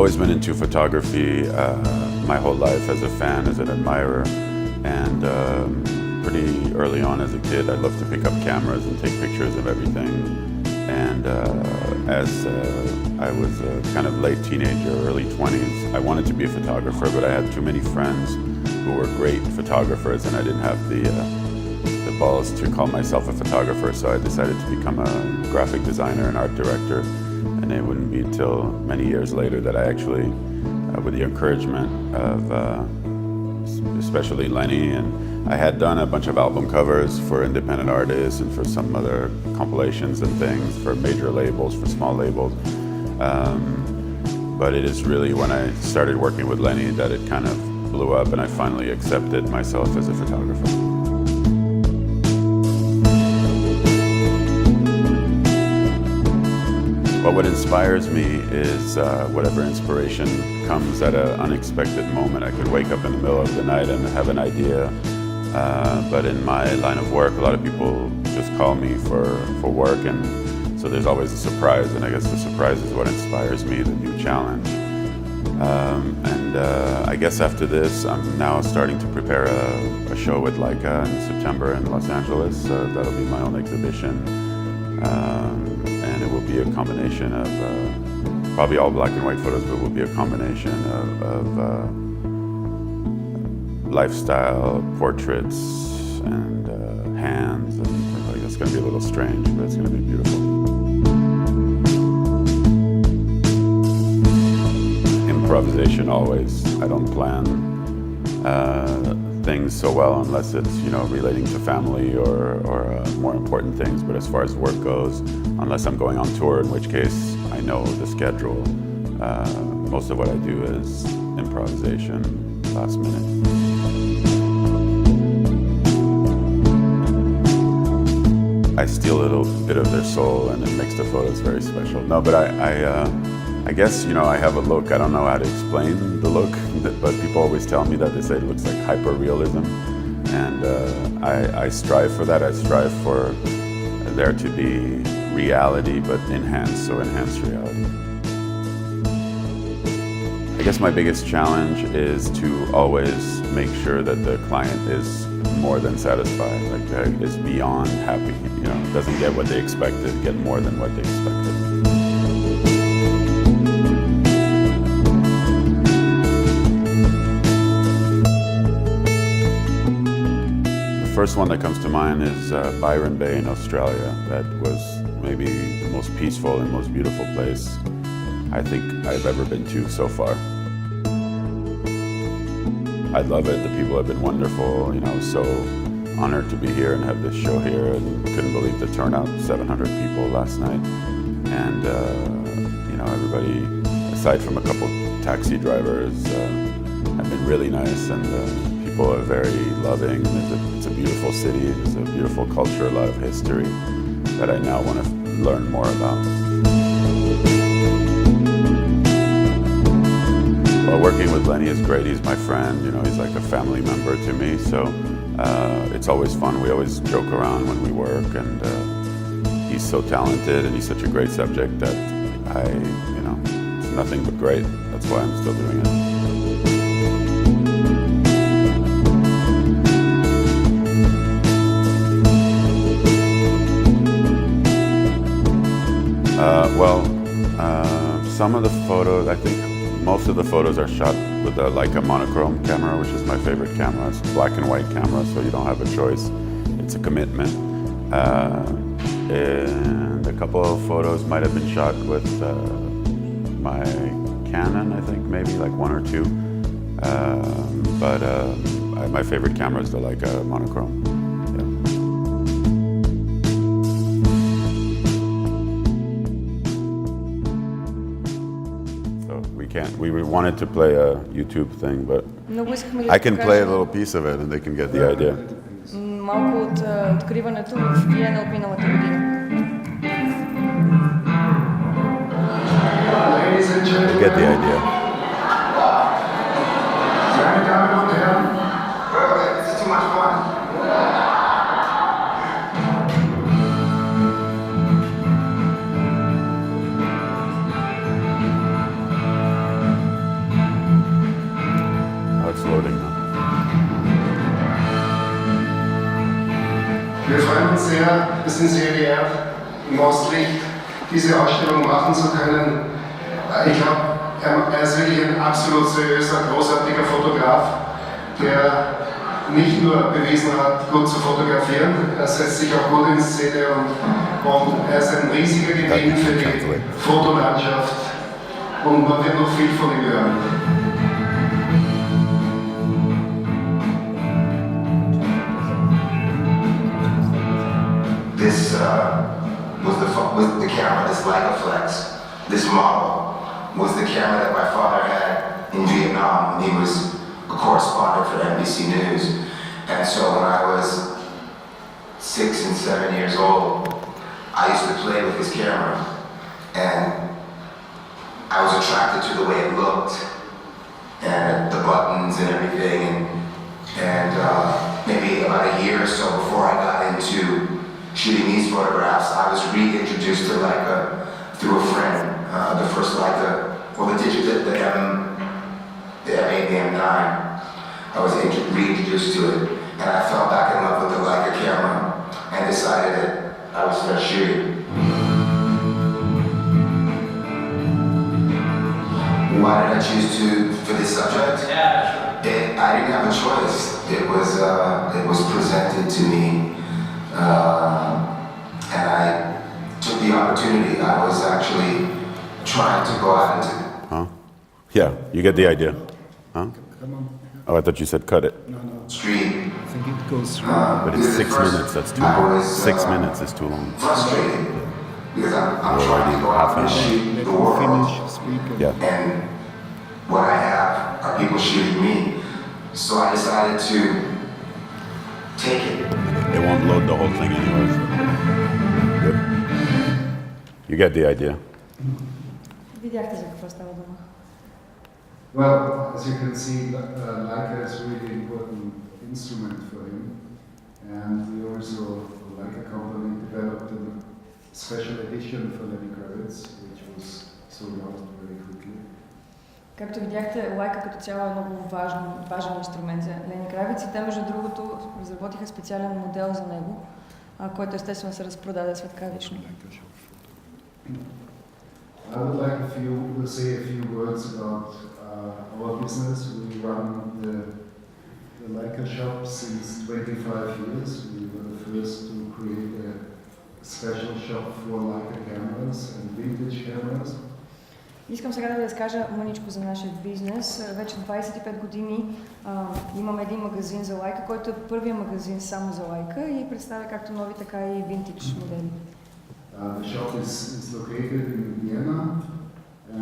always been into photography my whole life as a fan, as an admirer, and pretty early on as a kid I loved to pick up cameras and take pictures of everything. And as I was a kind of late teenager, early 20s, I wanted to be a photographer, but I had too many friends who were great photographers and I didn't have the balls to call myself a photographer, so I decided to become a graphic designer and art director. And it wouldn't be until many years later that I actually, with the encouragement of especially Lenny, and I had done a bunch of album covers for independent artists and for some other compilations and things for major labels, for small labels. But it is really when I started working with Lenny that it kind of blew up and I finally accepted myself as a photographer. Well, what inspires me is whatever inspiration comes at an unexpected moment. I could wake up in the middle of the night and have an idea, but in my line of work, a lot of people just call me for work, and so there's always a surprise, and I guess the surprise is what inspires me, the new challenge. I guess after this, I'm now starting to prepare a show with Leica in September in Los Angeles. That'll be my own exhibition. And it will be a combination of, probably all black and white photos, but it will be a combination of lifestyle, portraits, and hands. And like, it's going to be a little strange, but it's going to be beautiful. Improvisation always. I don't plan things so well unless it's, you know, relating to family or more important things. But as far as work goes, unless I'm going on tour, in which case I know the schedule, most of what I do is improvisation, last minute. I steal a little bit of their soul and it makes the photos very special. No, but I guess, you know, I have a look. I don't know how to explain the look, but people always tell me that. They say it looks like hyper-realism, and I strive for that. I strive for there to be reality, but enhanced, so enhanced reality. I guess my biggest challenge is to always make sure that the client is more than satisfied, like is beyond happy, you know, doesn't get what they expected, get more than what they expected. The first one that comes to mind is Byron Bay in Australia. That was maybe the most peaceful and most beautiful place I think I've ever been to so far. I love it. The people have been wonderful. You know, I was so honored to be here and have this show here, and couldn't believe the turnout. 700 people last night, and you know, everybody, aside from a couple taxi drivers, have been really nice, and people are very loving. It's a beautiful city. It's a beautiful culture, a lot of history that I now want to learn more about. Well, working with Lenny is great. He's my friend. You know, he's like a family member to me. So it's always fun. We always joke around when we work, and he's so talented, and he's such a great subject that you know, it's nothing but great. That's why I'm still doing it. Some of the photos, I think most of the photos are shot with a Leica monochrome camera, which is my favorite camera. It's a black and white camera, so you don't have a choice. It's a commitment. And a couple of photos might have been shot with my Canon, I think, maybe like one or two. But my favorite camera is the Leica monochrome. We wanted to play a YouTube thing, but I can play a little piece of it and they can get the idea. Малко от откриването в Виена от миналата година. Get the idea. This is too much fun. wir sind sehr geehrt, im Ostlicht diese Ausstellung machen zu können. Ich glaube, er ist wirklich ein absolut seriöser, großartiger Fotograf, der nicht nur bewiesen hat, gut zu fotografieren, er setzt sich auch gut in Szene und er ist ein riesiger Gewinn für die Fotolandschaft und man wird noch viel von ihm hören. This was the camera, this Leica Flex. This model was the camera that my father had in Vietnam when he was a correspondent for NBC News. And so when I was 6 and 7 years old, I used to play with his camera. And I was attracted to the way it looked and the buttons and everything. And maybe about a year or so before I got into shooting these photographs, I was reintroduced to Leica through a friend. The first Leica, well, the M8 and the M9. I was reintroduced to it, and I fell back in love with the Leica camera and decided that I would start shooting. Why did I choose for this subject? I didn't have a choice. It was presented to me. And I took the opportunity. I was actually trying to go out into... Huh? Yeah, you get the idea. Huh? Oh, I thought you said cut it. Street. I think it goes through. But it's 6 minutes, that's too long. 6 minutes is too long. Frustrated because I'm trying to go out and shoot the world. Finish speaking. Yeah. And what I have are people shooting me. So I decided to take it. It won't load the whole thing anyways. Good. You get the idea. Видяхте за какво става дума. Well, as you can see, Leica is a really important instrument for him. And we also, the Leica company, developed a special edition for Lenny Kravitz, which was sold out very quickly. Както видяхте, Leica като цяло е много важен инструмент за Лени Кравиц и те, между другото, разработиха специален модел за него, който естествено се разпродаде светкавично. I would like to say a few words about our business. We run the Leica shop since 25 years. We were the first to create a special shop for Leica cameras and vintage cameras. Искам сега да ви разкажа мъничко за нашия бизнес. Вече 25 години имаме един магазин за Leica, който е първият магазин само за Leica и представя както нови, така и винтидж модели. The shop is located in Vienna,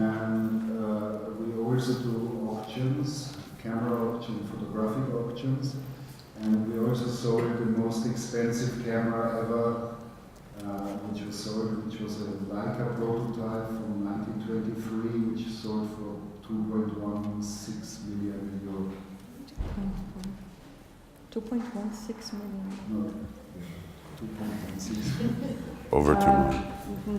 and we also do auctions, camera auctions, photographic auctions, and we also sold the most expensive camera ever, which was sold, which was a Leica prototype from 1923, which sold for 2.16 million euro. 2.16 million. No, 2.16. Over 2 million.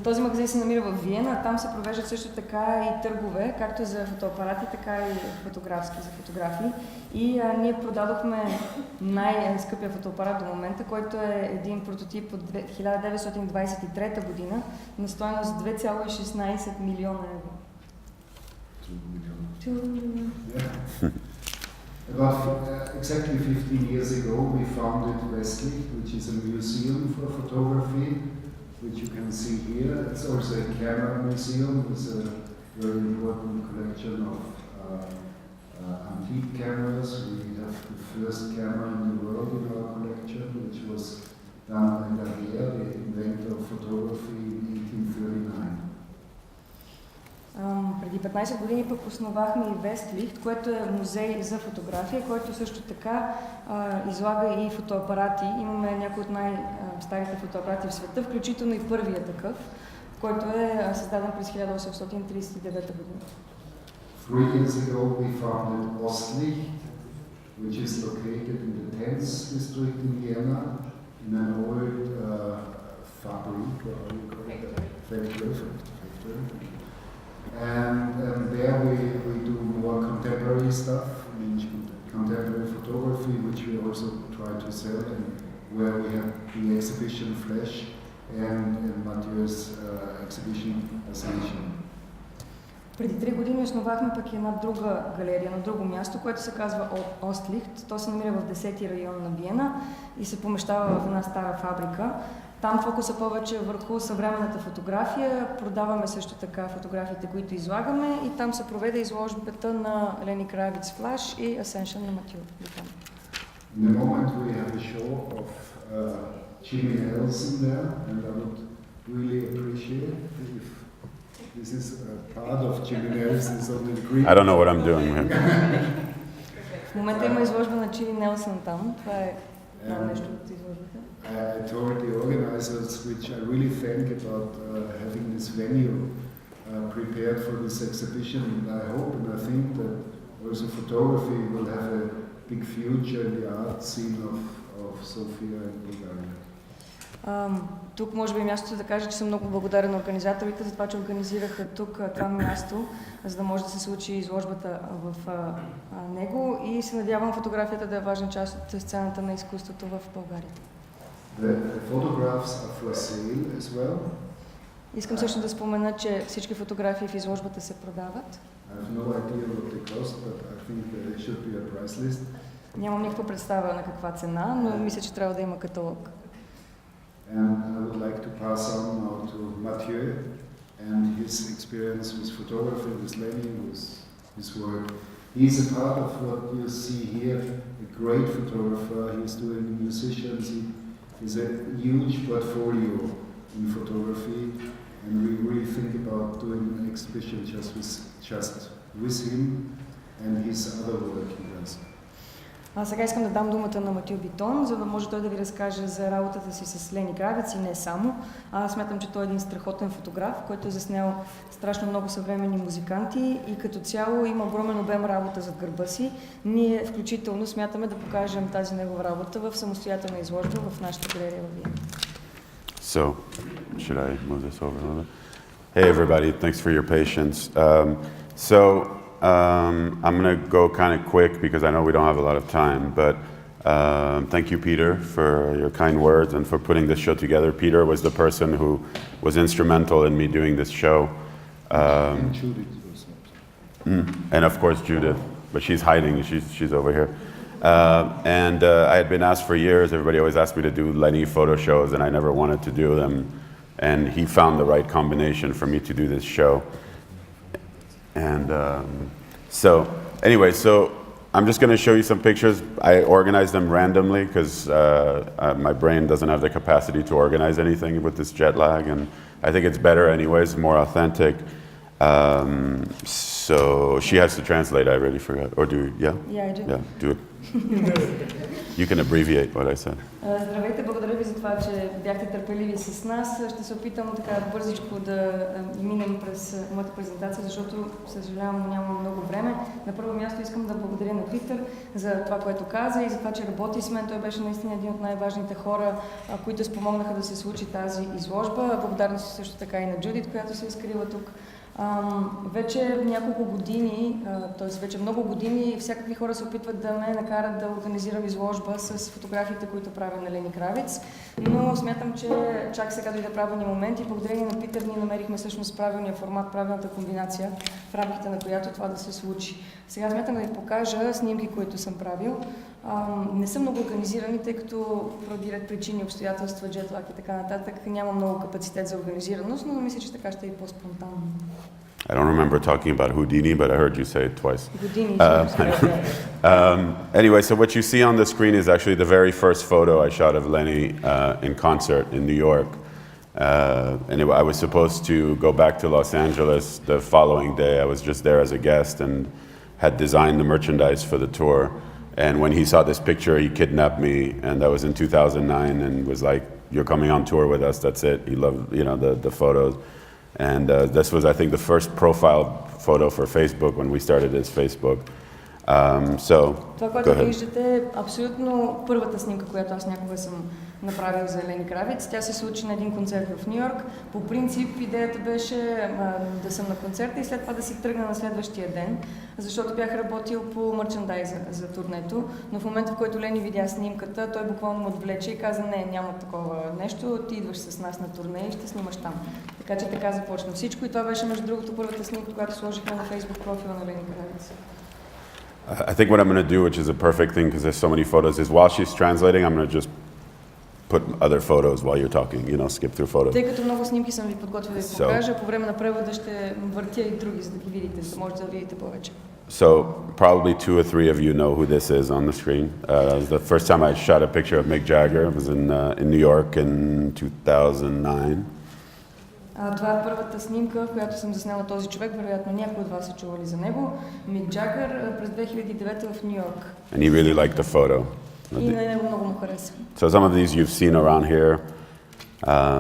Този магазин се намира в Виена, там се провеждат също така и търгове, както за фотоапарати, така и за фотографии. И ние продадохме най-скъпия фотоапарат до момента, който е един прототип от 1923 година на стойност 2,16 милиона евро. 2 million. About exactly 15 years ago, we founded Westlicht, which is a museum for photography, which you can see here. It's also a camera museum with a very important collection of antique cameras. We have the first camera in the world in our collection, which was done by Daguerre, the inventor of photography in 1839. Преди 15 години пък основахме и Вестлихт, което е музей за фотография, който също така излага и фотоапарати. Имаме някои от най-старите фотоапарати в света, включително и първия такъв, който е създаден през 1839 година. 3 years ago we founded Ostlicht, which is located in the 10th district in Vienna, in an old factory. And there we do more contemporary stuff, contemporary photography, which we also try to sell and where we have the exhibition FLASH and Mathieu's exhibition ASCENSION. Преди 3 години основахме пък една друга галерия на друго място, което се казва Остлихт. То се намира в 10-ти район на Виена и се помещава в една стара фабрика. Там фокуса повече върху съвременната фотография. Продаваме също така фотографиите, които излагаме, и там се проведе изложбата на Лени Кравиц FLASH и ASCENSION на Матю Битон. In the moment we have a show of Jimmy Nelson there, and I would really appreciate if this is a part of Jimmy Nelson's on the green. I don't know what I'm doing here. В момента има изложба на Чили Нелсън там. Това е нещо от изложбата. I told the organizers, which I really thank about having this venue prepared for this exhibition, and I hope and I think that also photography will have a big future in the art scene of Sofia and Bulgaria. Тук може би мястото да кажа, че съм много благодарен на организаторите за това, че организираха тук това място, за да може да се случи изложбата в него, и се надявам фотографията да е важна част от сцената на изкуството в България. The photographs are for sale as well. Искам също да спомена, че всички фотографии в изложбата се продават. I have no idea what they cost, but I think there should be a price list. Нямам никаква представа на каква цена, но мисля, че трябва да има каталог. And I would like to pass on now to Mathieu and his experience with photography, with Lenny, with his work. He's a part of what you see here, a great photographer. He's doing musicians. He has a huge portfolio in photography, and we really think about doing an exhibition just with him and his other work he does. А сега искам да дам думата на Матю Битон, за да може той да ви разкаже за работата си с Лени Кравиц и не само. Аз смятам, че той е един страхотен фотограф, който е заснял страшно много съвременни музиканти и като цяло има огромен обем работа зад гърба си. Ние включително смятаме да покажем тази негова работа в самостоятелна изложба в нашата галерия във Виена. So, should I move this over a little bit? Hey everybody, thanks for your patience. I'm going to go kind of quick because I know we don't have a lot of time, but thank you, Peter, for your kind words and for putting this show together. Peter was the person who was instrumental in me doing this show. And Judith was also. And of course Judith, but she's hiding, she's over here. I had been asked for years, everybody always asked me to do Lenny photo shows, and I never wanted to do them. And he found the right combination for me to do this show. And so I'm just going to show you some pictures. I organized them randomly because my brain doesn't have the capacity to organize anything with this jet lag, and I think it's better anyways, more authentic. So she has to translate, I really forgot. Or do, yeah? Yeah, I do. Yeah, do it. You can abbreviate what I said. Здравейте, благодаря ви за това, че бяхте търпеливи с нас. Ще се опитам така бързичко да минем през моята презентация, защото съжалявам, нямам много време. На първо място искам да благодаря на Питър за това, което каза и за това, че работи с мен. Той беше наистина един от най-важните хора, които спомогнаха да се случи тази изложба. Благодарност също така и на Джудит, която се е изкрила тук. Вече няколко години, т.е. вече много години, всякакви хора се опитват да ме накарат да организирам изложба с фотографиите, които правя на Лени Кравиц, но смятам, че чак сега дойде правилния момент и благодарение на Питър ние намерихме всъщност правилния формат, правилната комбинация, в рамките на която това да се случи. Сега смятам да ви покажа снимки, които съм правил. Не са много организирани, тъй като поради ред причини, обстоятелства, джетлаг и така нататък няма много капацитет за организираност, но мисля, че така ще е по-спонтанно. I don't remember talking about Houdini, but I heard you say it twice. Houdini. Anyway, so what you see on the screen is actually the very first photo I shot of Lenny in concert in New York. I was supposed to go back to Los Angeles the following day. I was just there as a guest and had designed the merchandise for the tour. And when he saw this picture, he kidnapped me, and that was in 2009, and was like, "You're coming on tour with us. That's it." He loved, the photos. And this was, I think, the first profile photo for Facebook when we started as Facebook. Това, което виждате, е абсолютно първата снимка, която аз някога съм направил за Лени Кравиц. Тя се случи на един концерт в Нью Йорк. По принцип идеята беше да съм на концерта и след това да си тръгна на следващия ден, защото бях работил по мерчендайза за турнето, но в момента, в който Лени видя снимката, той буквално ме отвлече и каза: не, няма такова нещо, ти идваш с нас на турне и ще снимаш там. Така че така започна всичко и това беше между другото първата снимка, която сложихме на Facebook профила на Лени Кравиц. I think what I'm going to do, which is a perfect thing because there's so many photos, is while she's translating, I'm going to just put other photos while you're talking, skip through photos. Тъй като много снимки съм ви подготвил да ви покажа, по време на превода ще въртя и други, за да ги видите, за да можете да видите повече. So probably 2 or 3 of you know who this is on the screen. The first time I shot a picture of Mick Jagger was in New York in 2009. Това е първата снимка, в която съм заснела този човек. Вероятно някои от вас са чували за него. Мик Джагър през 2009 в Ню Йорк. And he really liked the photo. И на него много му хареса. So some of these you've seen around here.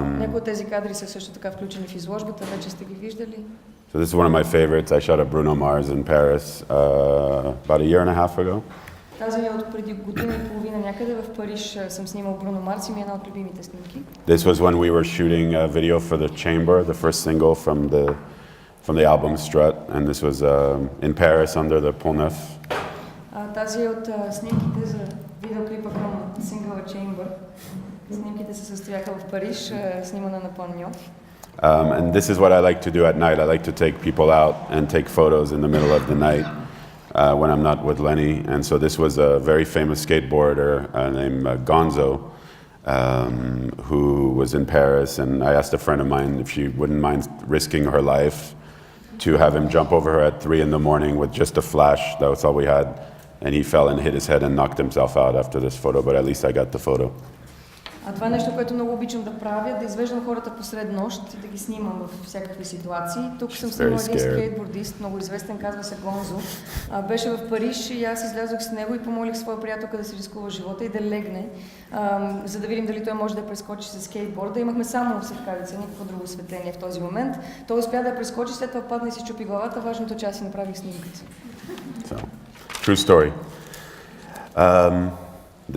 Някои от тези кадри са също така включени в изложбата, вече сте ги виждали. So this is one of my favorites. I shot at Bruno Mars in Paris about a year and a half ago. Тази е от преди година и половина някъде в Париж съм снимал Бруно Марс и ми е една от любимите снимки. This was when we were shooting a video for The Chamber, the first single from the album Strut, and this was in Paris under the Pont Neuf. Тази е от снимките за видеоклипа към сингъла Chamber. Снимките се състояха в Париж, снимана на Pont Neuf. And this is what I like to do at night. I like to take people out and take photos in the middle of the night when I'm not with Lenny. And so this was a very famous skateboarder named Gonzo who was in Paris. And I asked a friend of mine if she wouldn't mind risking her life to have him jump over her at 3 in the morning with just a flash. That was all we had. And he fell and hit his head and knocked himself out after this photo, but at least I got the photo. Това е нещо, което много обичам да правя, да извеждам хората посред нощ и да ги снимам в всякакви ситуации. Тук съм снимал един скейтбордист, много известен, казва се Гонзо. Беше в Париж и аз излязох с него и помолих своя приятелка да се рискува живота и да легне, за да видим дали той може да прескочи с скейтборда. Имахме само светкавица, никакво друго осветление в този момент. Той успя да прескочи, след това падна и си чупи главата. Важното, че аз си направих снимката. So, true story.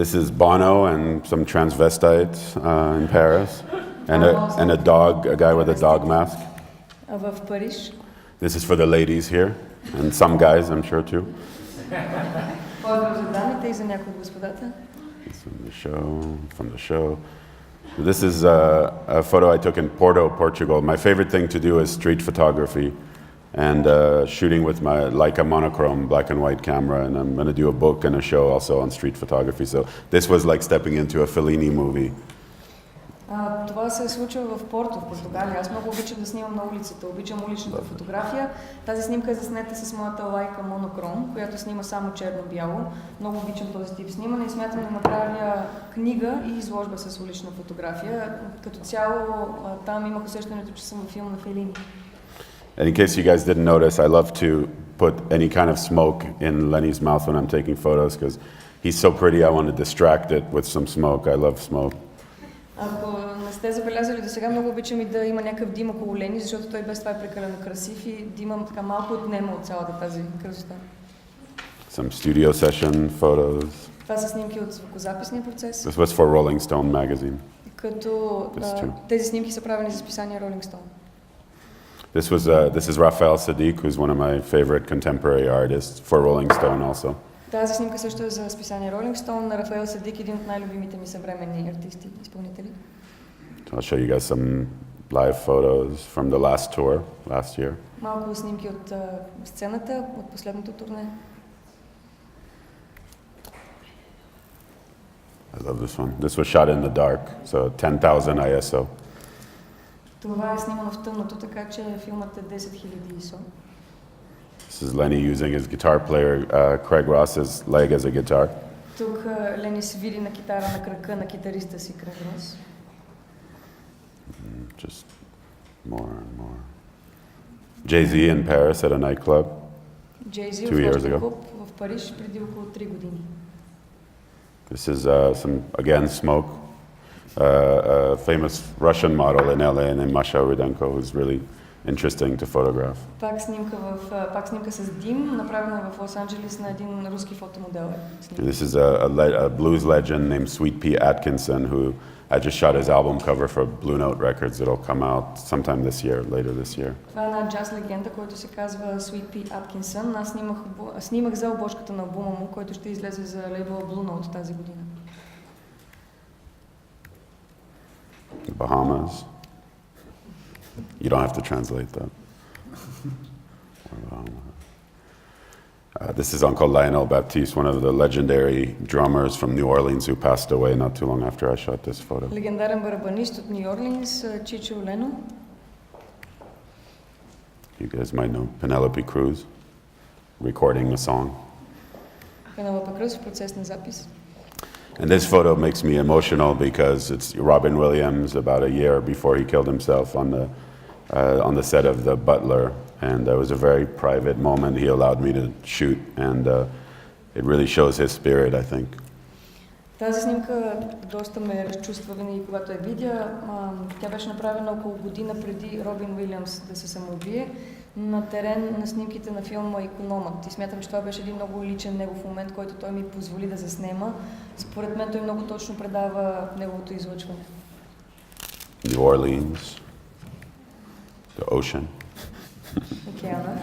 This is Bono and some transvestites in Paris, and a dog, a guy with a dog mask. В Париж. This is for the ladies here, and some guys, I'm sure too. Поздрав за дамите и за някои от господата. From the show. This is a photo I took in Porto, Portugal. My favorite thing to do is street photography. And shooting with my Leica monochrome black and white camera, and I'm going to do a book and a show also on street photography. So this was like stepping into a Fellini movie. Това се е случило в Порто, в Португалия. Аз много обичам да снимам на улицата, обичам уличната фотография. Тази снимка е заснета с моята Leica монохром, която снима само черно-бяло. Много обичам този тип снимане и смятам да направя книга и изложба с улична фотография. Като цяло там имах усещането, че съм във филм на Фелини. And in case you guys didn't notice, I love to put any kind of smoke in Lenny's mouth when I'm taking photos because he's so pretty, I want to distract it with some smoke. I love smoke. Ако не сте забелязали до сега, много обичам и да има някакъв дим около Лени, защото той без това е прекалено красив и димам така малко отнема от цялата тази красота. Some studio session photos. Това са снимки от звукозаписния процес. This was for Rolling Stone magazine. Като тези снимки са правени за списание Rolling Stone. This is Raphael Sadiq, who's one of my favorite contemporary artists for Rolling Stone also. Тази снимка също е за списание Rolling Stone на Рафаел Садик, един от най-любимите ми съвременни артисти, изпълнители. So I'll show you guys some live photos from the last tour last year. Малко снимки от сцената, от последното турне. I love this one. This was shot in the dark, so 10,000 ISO. Това е снимано в тъмното, така че филмът е 10 000 ISO. This is Lenny using his guitar player, Craig Ross's leg as a guitar. Тук Лени се види на китара на крака на китариста си Крейг Рос. Just more and more. Jay-Z in Paris at a nightclub. Jay-Z 2 years ago. клуб в Париж преди около 3 години. This is some, again, smoke. A famous Russian model in LA named Masha Rudenko, who's really interesting to photograph. Пак снимка с дим, направена в Лос-Анджелес на един руски фотомодел. This is a blues legend named Sweet Pea Atkinson, who I just shot his album cover for Blue Note Records. It'll come out sometime this year, later this year. Това е една джаз легенда, който се казва Sweet Pea Atkinson. Аз снимах за обложката на албума му, който ще излезе за лейбъла Blue Note тази година. Bahamas. You don't have to translate that. This is Uncle Lionel Baptiste, one of the legendary drummers from New Orleans who passed away not too long after I shot this photo. Легендарен барабанист от Нью Орлинс, Чичо Лено. You guys might know Penelope Cruz recording a song. Пенелопа Круз в процес на запис. And this photo makes me emotional because it's Robin Williams about a year before he killed himself on the set of The Butler, and it was a very private moment he allowed me to shoot, and it really shows his spirit, I think. Тази снимка доста ме разчувства винаги, когато я видя. Тя беше направена около година преди Робин Уилямс да се самоубие на терен на снимките на филма Икономът. И смятам, че това беше един много личен негов момент, който той ми позволи да заснема. Според мен той много точно предава неговото излъчване. New Orleans, the ocean. Океана.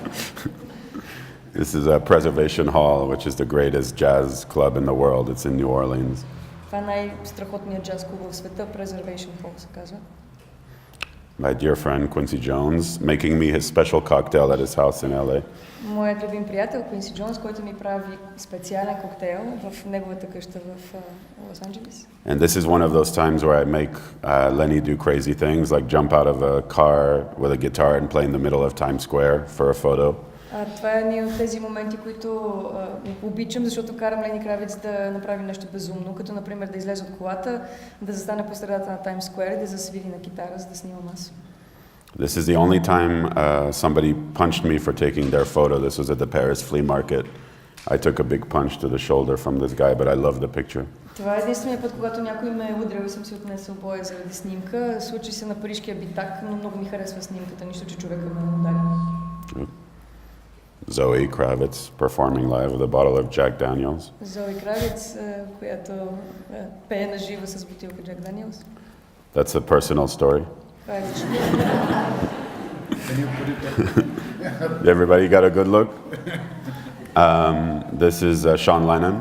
This is a Preservation Hall, which is the greatest jazz club in the world. It's in New Orleans. Това е най-страхотният джаз клуб в света, Preservation Hall се казва. My dear friend Quincy Jones making me his special cocktail at his house in LA. Моят любим приятел Квинси Джонс, който ми прави специален коктейл в неговата къща в Лос-Анджелес. And this is one of those times where I make Lenny do crazy things, like jump out of a car with a guitar and play in the middle of Times Square for a photo. Това е един от тези моменти, които обичам, защото карам Лени Кравиц да направи нещо безумно, като например да излезе от колата, да застане по средата на Times Square и да засвири на китара, за да снимам аз. This is the only time somebody punched me for taking their photo. This was at the Paris flea market. I took a big punch to the shoulder from this guy, but I love the picture. Това е единственият път, когато някой ме е удрил и съм си отнесъл боя заради снимка. Случи се на парижкия битак, но много ми харесва снимката, нищо, че човека ме удари. Zoe Kravitz performing live with a bottle of Jack Daniels. Зои Кравиц, която пее на живо с бутилка Jack Daniels. That's a personal story. Това е лично. Everybody got a good look? This is Sean Lennon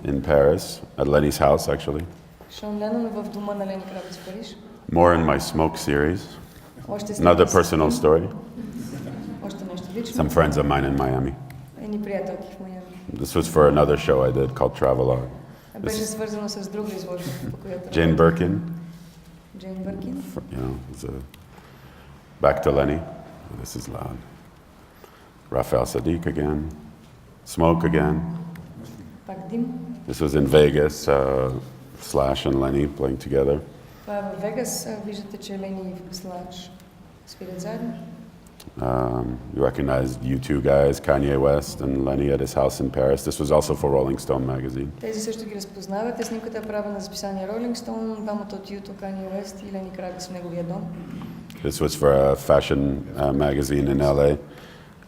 in Paris, at Lenny's house actually. Шон Ленон в дома на Лени Кравиц в Париж. More in my smoke series. Още Another personal story. Още нещо лично. Some friends of mine in Miami. Едни приятелки в Майами. This was for another show I did called Travelogue. Беше свързано с друга изложба, по която... Jane Birkin. Джейн Бъркин. You know, it's back to Lenny. This is loud. Raphael Sadiq again. Smoke again. Пак дим. This was in Vegas. Slash and Lenny playing together. Това е в Вегас. Виждате, че Лени и Слаш свирят заедно. You recognize U2 guys, Kanye West and Lenny at his house in Paris. This was also for Rolling Stone magazine. Тези също ги разпознавате. Снимката е правена за списание Rolling Stone, двамата от U2, Kanye West и Лени Кравиц в неговия дом. This was for a fashion magazine in LA.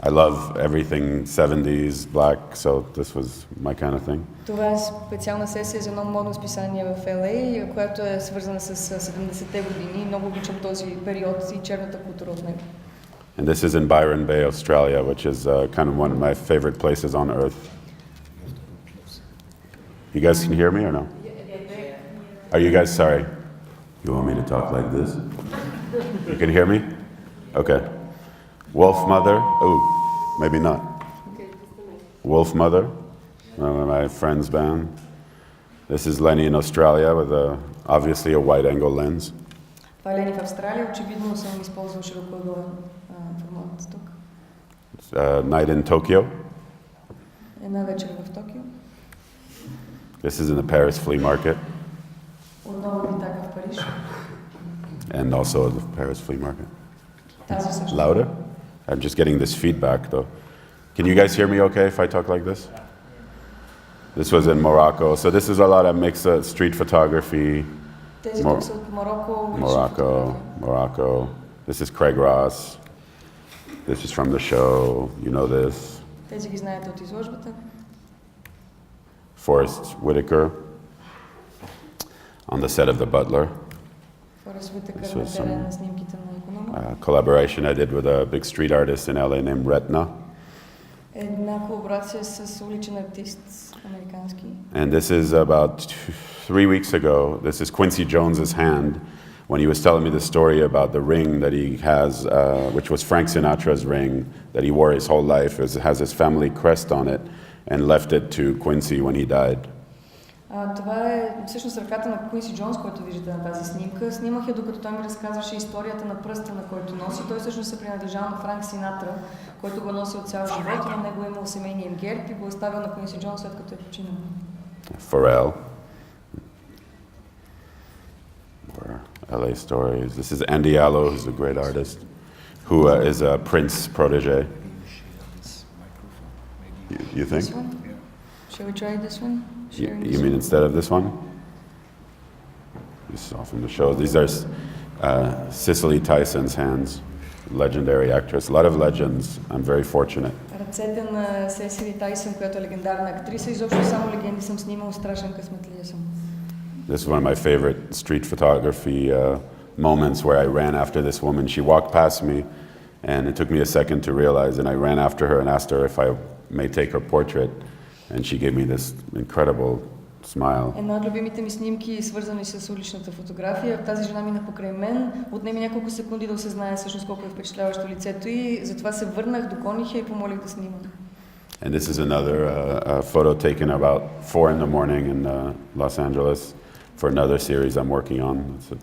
I love everything 70s, black, so this was my kind of thing. Това е специална сесия за едно модно списание в LA, която е свързана с 70-те години. Много обичам този период и черната култура от него. And this is in Byron Bay, Australia, which is kind of one of my favorite places on earth. You guys can hear me or no? Are you guys sorry? You want me to talk like this? You can hear me? Okay. Wolf Mother? Oh, maybe not. Wolf Mother, my friend's band. This is Lenny in Australia with obviously a wide angle lens. Това е Лени в Австралия. Очевидно съм използвал широкоъгълен формат тук. Night in Tokyo. Една вечер в Токио. This is in the Paris flea market. Отново битак в Париж. And also the Paris flea market. Тази също. Louder? I'm just getting this feedback though. Can you guys hear me okay if I talk like this? This was in Morocco. So this is a lot of mix of street photography. Тези тук са от Марокко. Morocco. This is Craig Ross. This is from the show. You know this. Тези ги знаете от изложбата. Forrest Whitaker on the set of The Butler. Форест Уитакър на терен на снимките на иконома. Collaboration I did with a big street artist in LA named Retna. Една колаборация с уличен артист американски. And this is about 3 weeks ago. This is Quincy Jones's hand when he was telling me the story about the ring that he has, which was Frank Sinatra's ring that he wore his whole life. It has his family crest on it and left it to Quincy when he died. Това е всъщност ръката на Куинси Джонс, който виждате на тази снимка. Снимах я, докато той ми разказваше историята на пръста, на който носи. Той всъщност се принадлежал на Франк Синатра, който го носи от цял живот. На него е имал семейния герб и го оставил на Куинси Джонс, след като е починал. Pharrell. LA stories. This is Andy Allo, who's a great artist, who is a Prince protege. You think? This one? Shall we try this one? You mean instead of this one? This is off from the show. These are Cicely Tyson's hands, legendary actress. A lot of legends. I'm very fortunate. Ръцете на Сесили Тайсън, която е легендарна актриса. Изобщо само легенди съм снимал, страшен късметлия съм. This is one of my favorite street photography moments where I ran after this woman. She walked past me, and it took me a second to realize, and I ran after her and asked her if I may take her portrait, and she gave me this incredible smile. Една от любимите ми снимки, свързани с уличната фотография. Тази жена мина покрай мен. Отнеми няколко секунди да осъзнае всъщност колко е впечатляващо лицето и затова се върнах, доконих я и помолих да снимам. And this is another photo taken about 4 in the morning in Los Angeles for another series I'm working on. It's a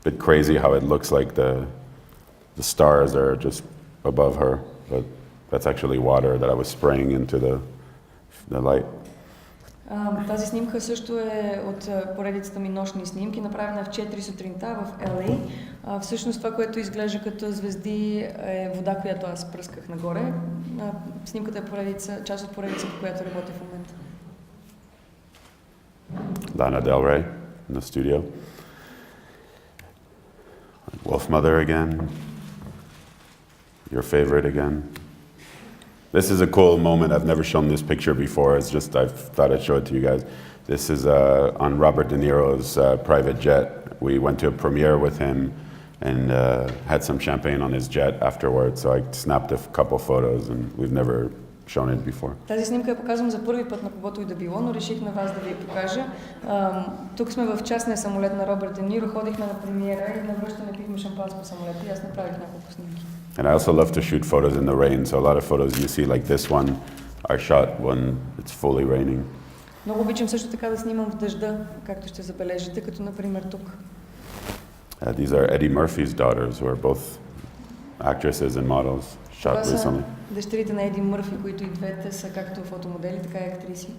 bit crazy how it looks like the stars are just above her, but that's actually water that I was spraying into the light. Тази снимка също е от поредицата ми нощни снимки, направена в 4 сутринта в LA. Всъщност това, което изглежда като звезди, е вода, която аз пръсках нагоре. Снимката е част от поредицата, по която работя в момента. Lana Del Rey in the studio. Wolfmother again. Your favorite again. This is a cool moment. I've never shown this picture before. It's just I thought I'd show it to you guys. This is on Robert De Niro's private jet. We went to a premiere with him and had some champagne on his jet afterwards. So I snapped a couple photos, and we've never shown it before. Тази снимка я показвам за първи път на когото и да било, но реших на вас да ви я покажа. Тук сме в частния самолет на Робърт Де Ниро, ходихме на премиера и на връщане пихме шампанско в самолета и аз направих няколко снимки. And I also love to shoot photos in the rain, so a lot of photos you see like this one are shot when it's fully raining. Много обичам също така да снимам в дъжда, както ще забележите, като например тук. These are Eddie Murphy's daughters, who are both actresses and models, shot recently. Дъщерите на Еди Мърфи, които и двете са както фотомодели, така и актриси.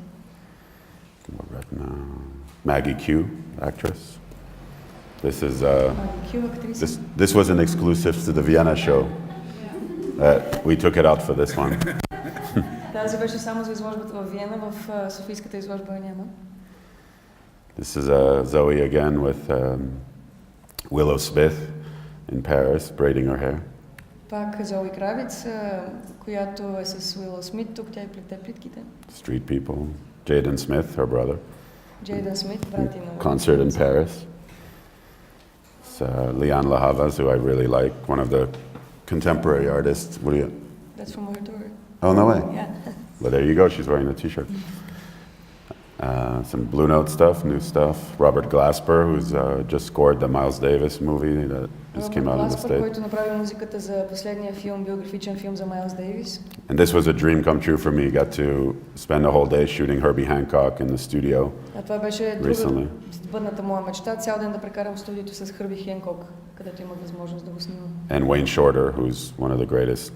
Maggie Q, actress. This is this was an exclusive to the Vienna show. We took it out for this one. Тази беше само за изложбата във Виена, в Софийската изложба няма. This is Zoe again with Willow Smith in Paris, braiding her hair. Пак Зои Кравиц, която е с Уилъл Смит, тук тя и плете плитките. Street people. Jaden Smith, her brother. Jaden Smith, брат и на Concert in Paris. Lian Lahavas, who I really like, one of the contemporary artists. What do you? That's from her tour. Oh, no way. Yeah. Well, there you go. She's wearing the T-shirt. Some Blue Note stuff, new stuff. Robert Glasper, who's just scored the Miles Davis movie that just came out in the States. който направи музиката за последния филм, биографичен филм за Майлз Дейвис. And this was a dream come true for me. Got to spend a whole day shooting Herbie Hancock in the studio. Това беше друга сбъдната моя мечта, цял ден да прекарам в студиото с Хърби Хенкок, където имах възможност да го снимам. And Wayne Shorter, who's one of the greatest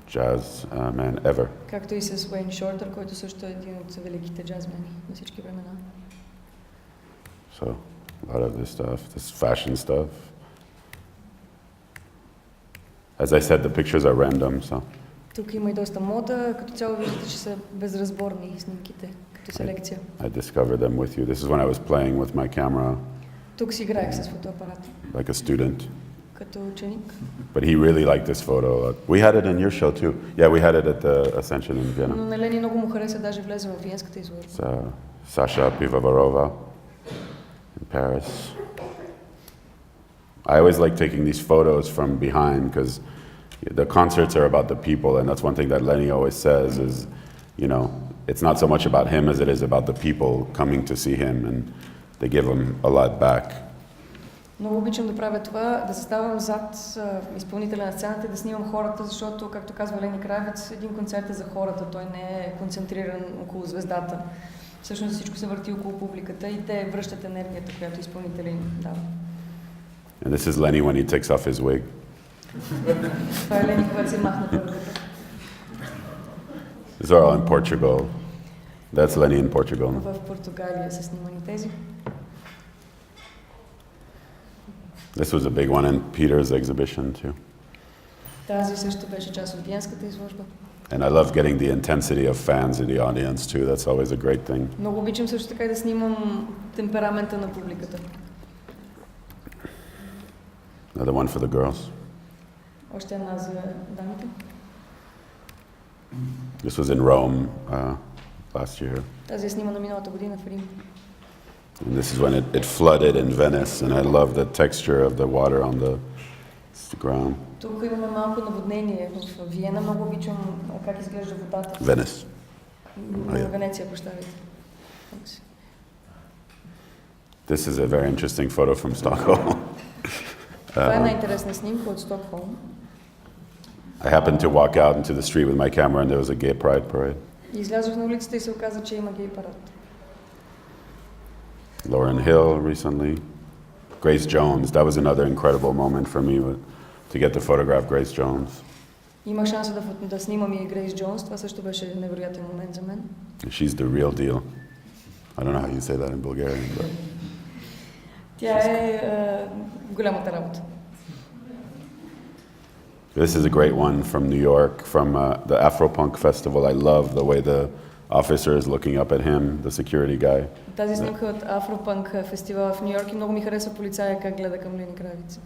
jazz man ever. Както и с Уейн Шортер, който също е един от великите джазмени на всички времена. So, a lot of this stuff, this fashion stuff. As I said, the pictures are random, so. Тук има и доста мода, като цяло виждате, че са безразборни снимките, като селекция. I discovered them with you. This is when I was playing with my camera. Тук си играех с фотоапарат. Like a student. като ученик. But he really liked this photo. We had it in your show too. Yeah, we had it at the ASCENSION in Vienna. Но на Лени много му хареса, даже влезе в Виенската изложба. It's Sasha Pivovarova in Paris. I always like taking these photos from behind because the concerts are about the people, and that's one thing that Lenny always says is, you know, it's not so much about him as it is about the people coming to see him, and they give him a lot back. Много обичам да правя това, да заставам зад изпълнителя на сцената и да снимам хората, защото, както казва Лени Кравиц, един концерт е за хората, той не е концентриран около звездата. Всъщност всичко се върти около публиката и те връщат енергията, която изпълнителя им дава. And this is Lenny when he takes off his wig. Това е Лени, когато си махна първата. These are all in Portugal. That's Lenny in Portugal. В Португалия са снимани тези. This was a big one in Peter's exhibition too. Тази също беше част от Виенската изложба. And I love getting the intensity of fans in the audience too. That's always a great thing. Много обичам също така и да снимам темперамента на публиката. Another one for the girls. Още една за дамите. This was in Rome last year. Тази е снимана миналата година в Рим. And this is when it flooded in Venice, and I love the texture of the water on the ground. Тук имаме малко наводнение в Виена. Много обичам как изглежда водата. Venice. Венеция, прощавайте. This is a very interesting photo from Stockholm. Това е една интересна снимка от Стокхолм. I happened to walk out into the street with my camera and there was a gay pride parade. Излязох на улицата и се оказа, че има гей парад. Lauryn Hill recently. Grace Jones, that was another incredible moment for me to get to photograph Grace Jones. Имах шанса да снимам и Грейс Джонс, това също беше невероятен момент за мен. She's the real deal. I don't know how you say that in Bulgarian, but... Тя е голямата работа. This is a great one from New York, from the Afropunk Festival. I love the way the officer is looking up at him, the security guy. Тази снимка от Афропанк фестивала в Ню Йорк и много ми харесва полицая как гледа към Лени Кравиц.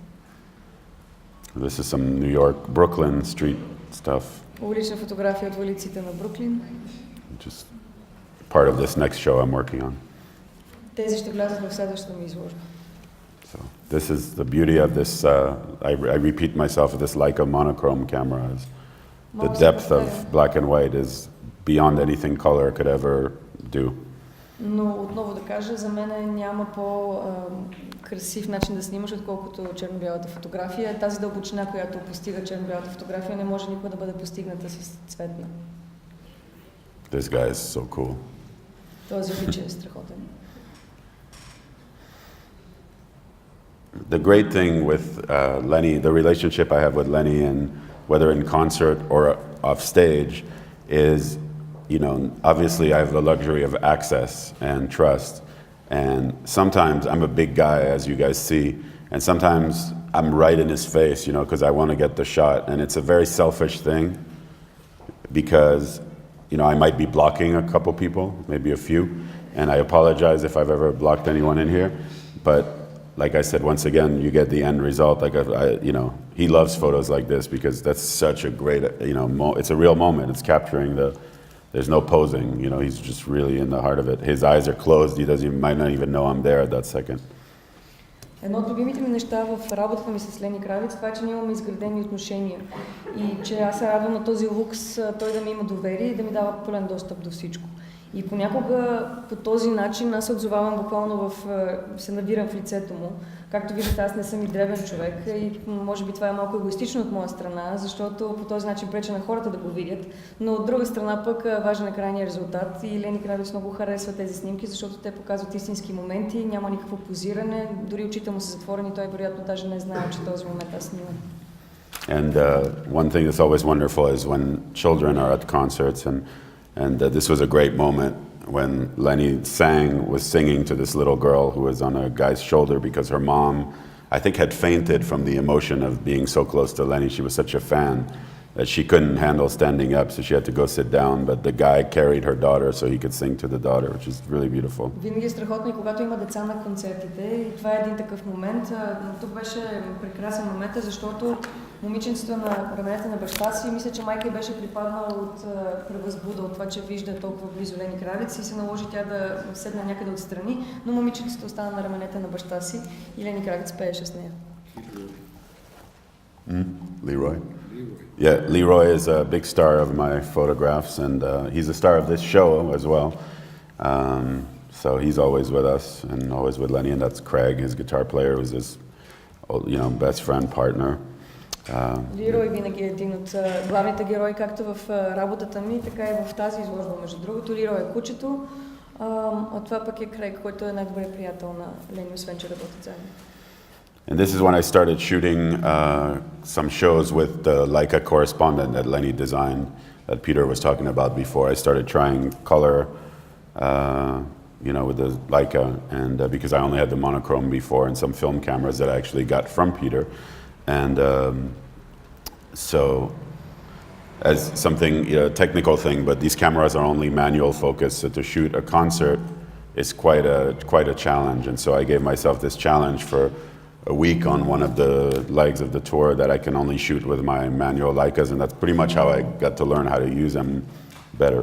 This is some New York, Brooklyn street stuff. Улична фотография от улиците на Бруклин. Just part of this next show I'm working on. Тези ще влязат в следващата ми изложба. So this is the beauty of this. I repeat myself. This Leica monochrome camera is the depth of black and white is beyond anything color could ever do. Но отново да кажа, за мен няма по-красив начин да снимаш, отколкото черно-бялата фотография. Тази дълбочина, която постига черно-бялата фотография, не може никога да бъде постигната с цветна. This guy is so cool. Този обич е страхотен. The great thing with Lenny, the relationship I have with Lenny, and whether in concert or off stage, is, you know, obviously I have the luxury of access and trust. And sometimes I'm a big guy, as you guys see, and sometimes I'm right in his face, you know, because I want to get the shot. And it's a very selfish thing because, you know, I might be blocking a couple people, maybe a few, and I apologize if I've ever blocked anyone in here, but like I said, once again, you get the end result. Like, you know, he loves photos like this because that's such a great, you know, it's a real moment. It's capturing there's no posing, you know, he's just really in the heart of it. His eyes are closed. Might not even know I'm there at that second. Едно от любимите ми неща в работата ми с Лени Кравиц, това е, че ние имаме изградени отношения и че аз се радвам на този лукс, той да ми има доверие и да ми дава пълен достъп до всичко. И понякога по този начин аз се отзовавам буквално се навирам в лицето му. Както виждате, аз не съм и древен човек и може би това е малко егоистично от моя страна, защото по този начин преча на хората да го видят. Но от друга страна пък важен е крайният резултат и Лени Кравиц много харесва тези снимки, защото те показват истински моменти, няма никакво позиране, дори очите му са затворени, той вероятно даже не знае, че този момент аз снимам. And one thing that's always wonderful is when children are at concerts and this was a great moment when Lenny was singing to this little girl who was on a guy's shoulder because her mom, I think, had fainted from the emotion of being so close to Lenny. She was such a fan. that she couldn't handle standing up, so she had to go sit down, but the guy carried her daughter so he could sing to the daughter, which is really beautiful. Винаги е страхотно и когато има деца на концертите, и това е един такъв момент. Но тук беше прекрасен момент, защото момиченцето на раменете на баща си, мисля, че майка й беше припаднала от превъзбуда, от това, че вижда толкова близо Лени Кравиц и се наложи тя да седне някъде отстрани, но момиченцето остана на раменете на баща си и Лени Кравиц пееше с нея. Leroy. Yeah, Leroy is a big star of my photographs, and he's a star of this show as well. So he's always with us and always with Lenny, and that's Craig, his guitar player, who's his, best friend, partner. Лерой винаги е един от главните герои, както в работата ми, така и в тази изложба. Между другото, Лерой е кучето, а това пък е Крейг, който е най-добрият приятел на Лени, освен че работят заедно. And this is when I started shooting some shows with the Leica correspondent that Lenny designed, that Peter was talking about before. I started trying color, with the Leica, and because I only had the monochrome before and some film cameras that I actually got from Peter. And so, as something, technical thing, but these cameras are only manual focus, so to shoot a concert is quite a challenge. And so I gave myself this challenge for a week on one of the legs of the tour that I can only shoot with my manual Leicas, and that's pretty much how I got to learn how to use them better.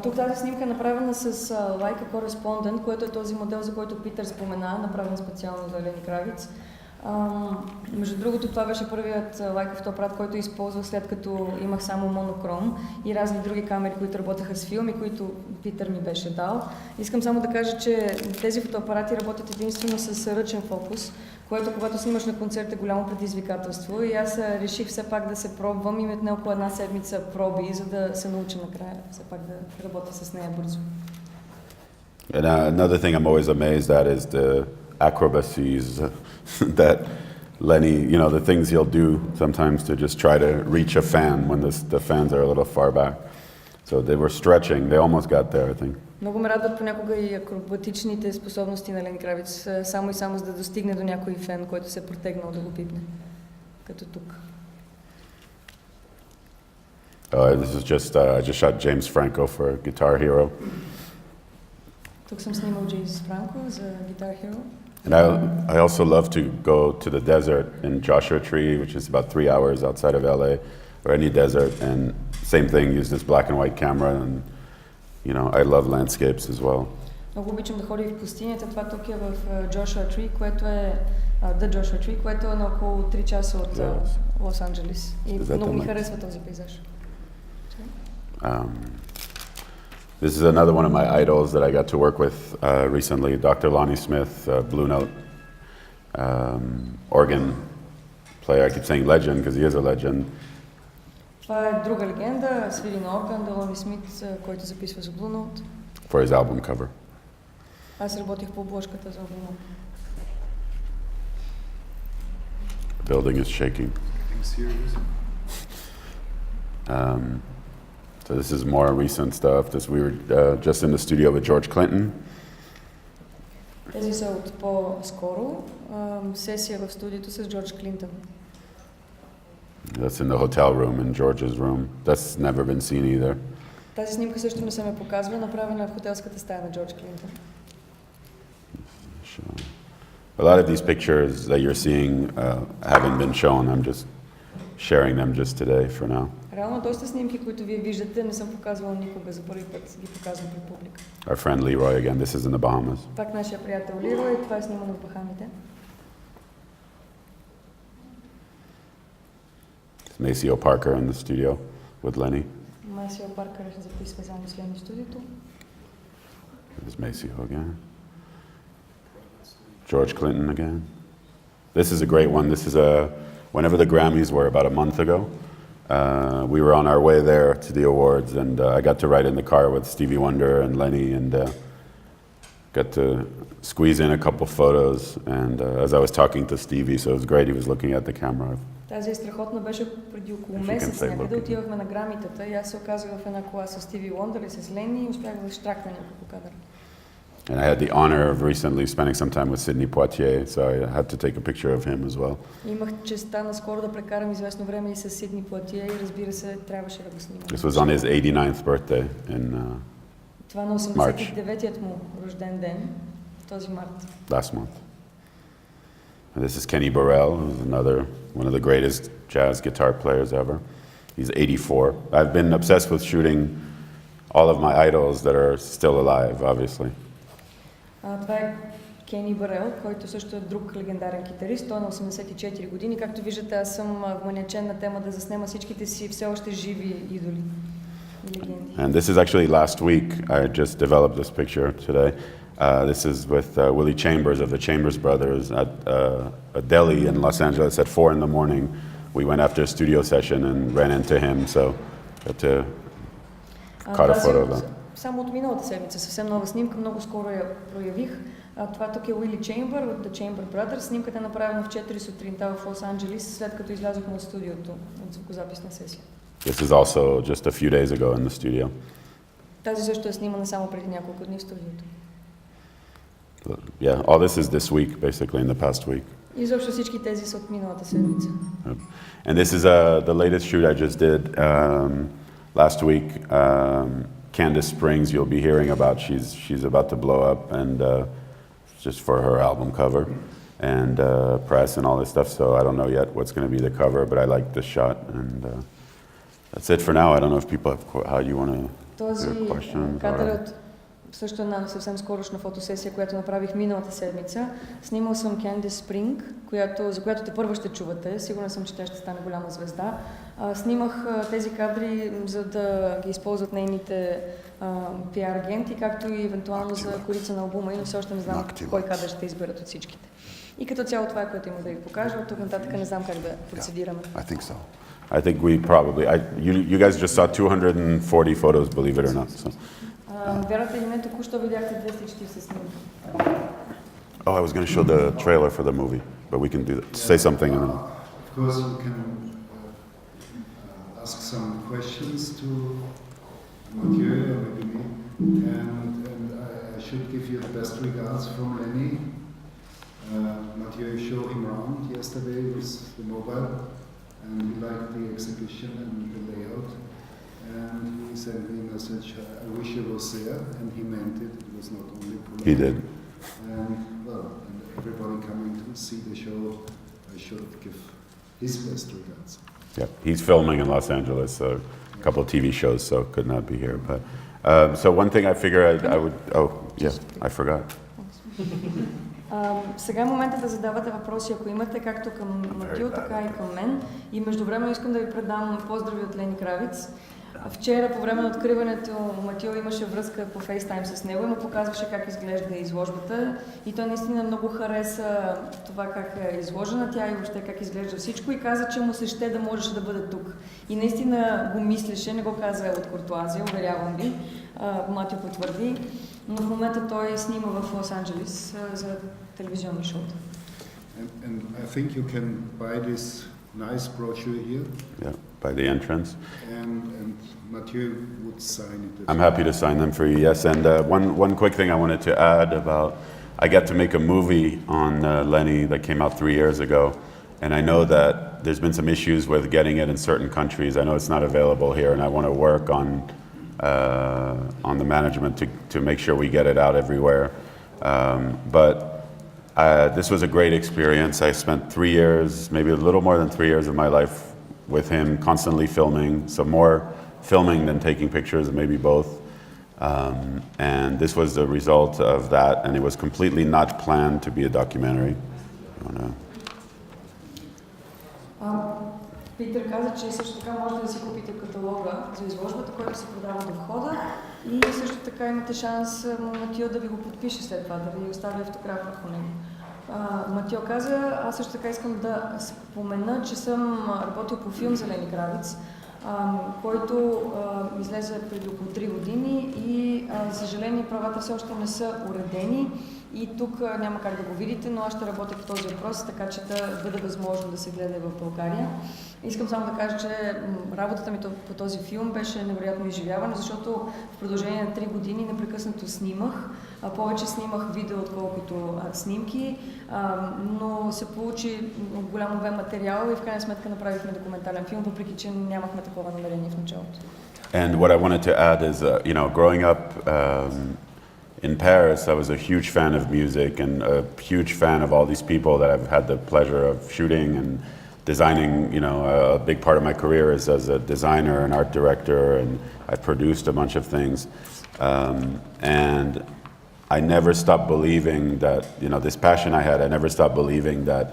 Тук тази снимка е направена с Leica Correspondent, което е този модел, за който Питър спомена, направен специално за Лени Кравиц. Между другото, това беше първият Leica фотоапарат, който използвах след като имах само монокром и разни други камери, които работеха с филми, които Питър ми беше дал. Искам само да кажа, че тези фотоапарати работят единствено с ръчен фокус, което когато снимаш на концерт е голямо предизвикателство и аз реших все пак да се пробвам и отне около една седмица проби, за да се науча накрая все пак да работя с нея бързо. And another thing I'm always amazed at is the acrobacies that Lenny, the things he'll do sometimes to just try to reach a fan when the fans are a little far back. So they were stretching, they almost got there, I think. Много ме радват понякога и акробатичните способности на Лени Кравиц, само и само за да достигне до някой фен, който се е протегнал да го пипне, като тук. This is just, I just shot James Franco for Guitar Hero. Тук съм снимал Джеймс Франко за Guitar Hero. And I also love to go to the desert in Joshua Tree, which is about 3 hours outside of LA, or any desert, and same thing, use this black and white camera, and I love landscapes as well. Много обичам да ходя в пустинята, това тук е в Joshua Tree, което е The Joshua Tree, което е на около 3 часа от Лос-Анджелес. И много ми харесва този пейзаж. This is another one of my idols that I got to work with recently, Dr. Lonnie Smith, Blue Note organ player. I keep saying legend because he is a legend. Това е друга легенда, свири на орган, Лони Смит, който записва за Blue Note. For his album cover. Аз работих по обложката за албума. The building is shaking. So this is more recent stuff. We were just in the studio with George Clinton. Тези са от по-скоро. Сесия в студиото с Джордж Клинтон. That's in the hotel room, in George's room. That's never been seen either. Тази снимка също не се ме показва, направена в хотелската стая на Джордж Клинтон. A lot of these pictures that you're seeing haven't been shown. I'm just sharing them just today for now. Реално доста снимки, които вие виждате, не съм показвала никога, за първи път ги показвам пред публика. Our friend Leroy again. This is in the Bahamas. Пак нашия приятел Лерой, това е снимано в Бахамите. Maceo Parker in the studio with Lenny. Матю Паркър записва заедно с Лени в студиото. There's Maceo again. George Clinton again. This is a great one. This is whenever the Grammys were about a month ago. We were on our way there to the awards, and I got to ride in the car with Stevie Wonder and Lenny, and got to squeeze in a couple photos. And as I was talking to Stevie, so it was great. He was looking at the camera. Тази е страхотна, беше преди около месец някъде. Отивахме на Грамитата и аз се оказах в една кола с Стиви Уондър и с Лени и успях да штракна няколко кадъра. And I had the honor of recently spending some time with Sidney Poitier, so I had to take a picture of him as well. Имах честта наскоро да прекарам известно време и с Сидни Поитие и разбира се, трябваше да го снимам. This was on his 89th birthday in Това на 89-ият му рожден ден, този март. last month. And this is Kenny Burrell, who's one of the greatest jazz guitar players ever. He's 84. I've been obsessed with shooting all of my idols that are still alive, obviously. Това е Кени Буррел, който също е друг легендарен китарист. Той е на 84 години. Както виждате, аз съм вманячен на тема да заснема всичките си все още живи идоли и легенди. And this is actually last week. I just developed this picture today. This is with Willie Chambers of the Chambers Brothers at a deli in Los Angeles at 4 in the morning. We went after a studio session and ran into him, so got to caught a photo of that. Само от миналата седмица, съвсем нова снимка, много скоро я проявих. Това тук е Уили Чеймбър от The Chamber Brothers. Снимката е направена в 4 сутринта в Лос Анджелис, след като излязохме от студиото, от звукозаписна сесия. This is also just a few days ago in the studio. Тази също е снимана само преди няколко дни в студиото. Yeah, all this is this week, basically, in the past week. Изобщо всички тези са от миналата седмица. And this is the latest shoot I just did last week. Candace Springs, you'll be hearing about. She's about to blow up, and just for her album cover and press and all this stuff. So I don't know yet what's going to be the cover, but I like this shot, and that's it for now. I don't know if people have how you want to questions. Кадърът също една съвсем скорошна фотосесия, която направих миналата седмица. Снимал съм Candace Spring, за която те първо ще чувате. Сигурна съм, че тя ще стане голяма звезда. Снимах тези кадри, за да ги използват нейните пиар агенти, както и евентуално за корица на албума. И все още не знам кой кадър ще изберат от всичките. И като цяло това е, което има да ви покажа. От тук нататък не знам как да процедираме. I think so. I think we probably... You guys just saw 240 photos, believe it or not. So. Вярвате ли не, току-що видяхте 240 снимки. Oh, I was going to show the trailer for the movie, but we can do that. Say something. And then... Of course, we can ask some questions to Mathieu or maybe me, and I should give you the best regards from Lenny. Mathieu showed him around yesterday with the mobile, and he liked the exhibition and the layout. And he sent me a message, I wish he was there, and he meant it. It was not only polite. He did. And everybody coming to see the show, I should give his best regards. Yeah, he's filming in Los Angeles, a couple of TV shows, so could not be here. But so one thing I figured I would. Oh, yeah, I forgot. Сега е момента да задавате въпроси, ако имате, както към Матю, така и към мен. И междувременно искам да ви предам поздрави от Лени Кравиц. Вчера, по време на откриването, Матю имаше връзка по FaceTime с него и му показваше как изглежда изложбата. И той наистина много хареса това как е изложена тя и въобще как изглежда всичко и каза, че му се ще да можеше да бъде тук. И наистина го мислеше, не го каза от куртуазия, уверявам ви. Матю потвърди. Но в момента той снима в Лос Анджелис за телевизионни шоута. And I think you can buy this nice brochure here. Yeah, by the entrance. And Mathieu would sign it. I'm happy to sign them for you, yes. And one quick thing I wanted to add about, I got to make a movie on Lenny that came out 3 years ago. And I know that there's been some issues with getting it in certain countries. I know it's not available here, and I want to work on the management to make sure we get it out everywhere. But this was a great experience. I spent 3 years, maybe a little more than 3 years of my life with him, constantly filming, some more filming than taking pictures, maybe both. And this was the result of that, and it was completely not planned to be a documentary. Питър каза, че също така можете да си купите каталога за изложбата, който се продава до входа и също така имате шанс Матио да ви го подпише след това, да ви остави автограф върху него. Матио каза, аз също така искам да спомена, че съм работил по филм за Лени Кравиц, който излезе преди около 3 години и за съжаление правата все още не са уредени и тук няма как да го видите, но аз ще работя по този въпрос, така че да бъде възможно да се гледа в България. Искам само да кажа, че работата ми по този филм беше невероятно изживяване, защото в продължение на 3 години непрекъснато снимах. Повече снимах видео, отколкото снимки, но се получи голям обем материал и в крайна сметка направихме документален филм, въпреки че нямахме такова намерение в началото. And what I wanted to add is, growing up in Paris, I was a huge fan of music and a huge fan of all these people that I've had the pleasure of shooting and designing. A big part of my career is as a designer and art director, and I've produced a bunch of things. And I never stopped believing that, this passion I had, I never stopped believing that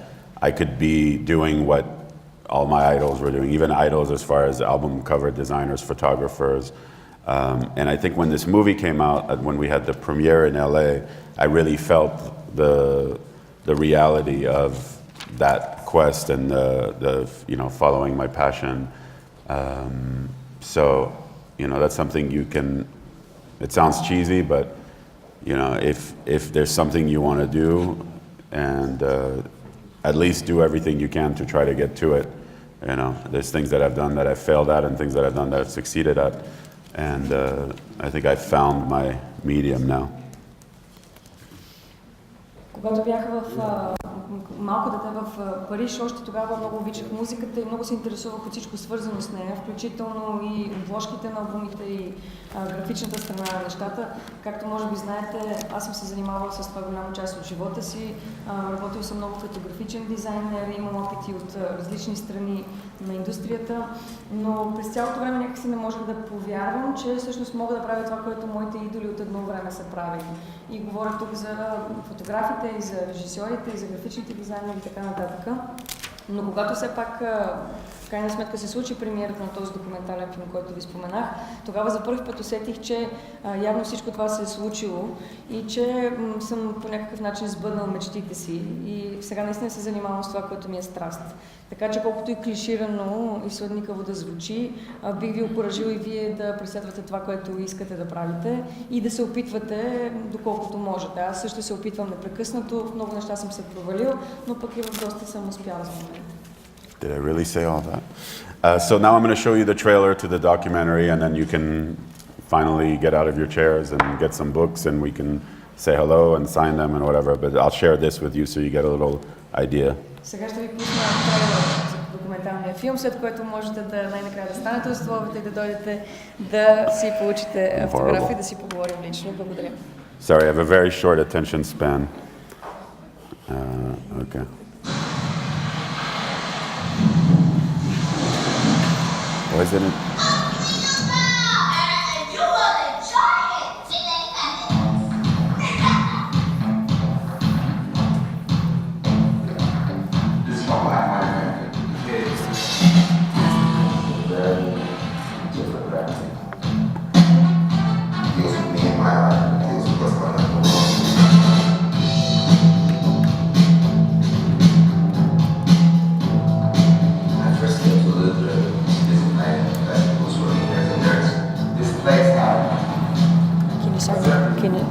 I could be doing what all my idols were doing, even idols as far as album cover designers, photographers. And I think when this movie came out, when we had the premiere in LA, I really felt the reality of that quest and the following my passion. So, that's something you can, it sounds cheesy, but if there's something you want to do, and at least do everything you can to try to get to it. There's things that I've done that I've failed at and things that I've done that I've succeeded at. And I think I've found my medium now. Когато бях малко дете в Париж, още тогава много обичах музиката и много се интересувах от всичко свързано с нея, включително и обложките на албумите и графичната страна на нещата. Както може би знаете, аз съм се занимавала с това голяма част от живота си. Работил съм много като графичен дизайнер, имам опити от различни страни на индустрията, но през цялото време някакси не можех да повярвам, че всъщност мога да правя това, което моите идоли от едно време са правили. И говоря тук за фотографите, и за режисьорите, и за графичните дизайнери и така нататък. Но когато все пак в крайна сметка се случи премиерата на този документален филм, който ви споменах, тогава за първи път усетих, че явно всичко това се е случило и че съм по някакъв начин сбъднал мечтите си и сега наистина се занимавам с това, което ми е страст. Така че колкото и клиширано и сладникаво да звучи, бих ви окуражил и вие да преследвате това, което искате да правите и да се опитвате доколкото можете. Аз също се опитвам непрекъснато, в много неща съм се провалил, но пък и в доста съм успял за момента. Did I really say all that? So now I'm going to show you the trailer to the documentary, and then you can finally get out of your chairs and get some books, and we can say hello and sign them and whatever. But I'll share this with you so you get a little idea. Сега ще ви пусна трейлер за документалния филм, след което можете да най-накрая да станете от столовете и да дойдете да си получите автограф и да си поговорим лично. Благодаря. Sorry, I have a very short attention span. Okay. Why is it in?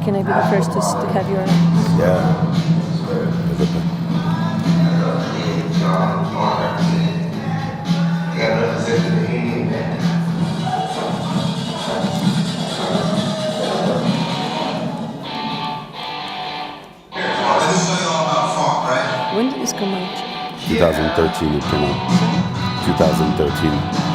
Can I be the first to have your... Yeah. When did this come out? 2013 it came out. 2013.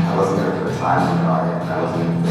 I wasn't there for the time of the audience. I wasn't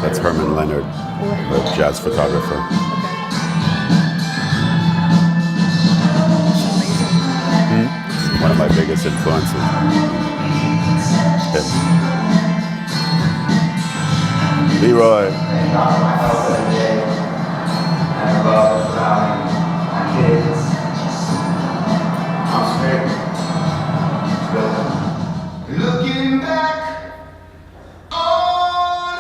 That's Herman Leonard, a jazz photographer. One of my biggest influences. Him. Leroy. Looking back on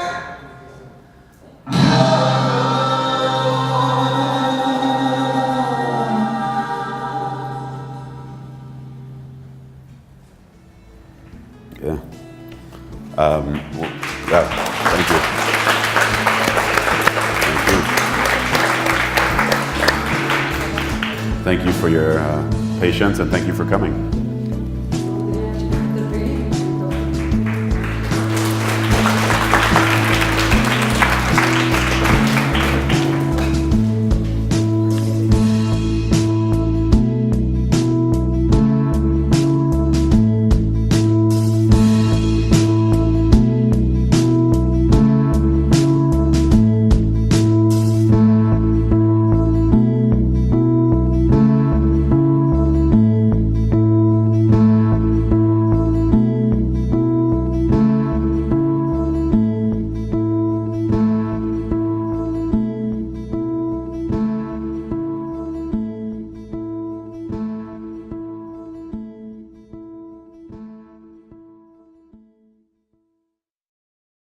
Yeah. Yeah. Thank you. Thank you. Thank you for your patience and thank you for coming.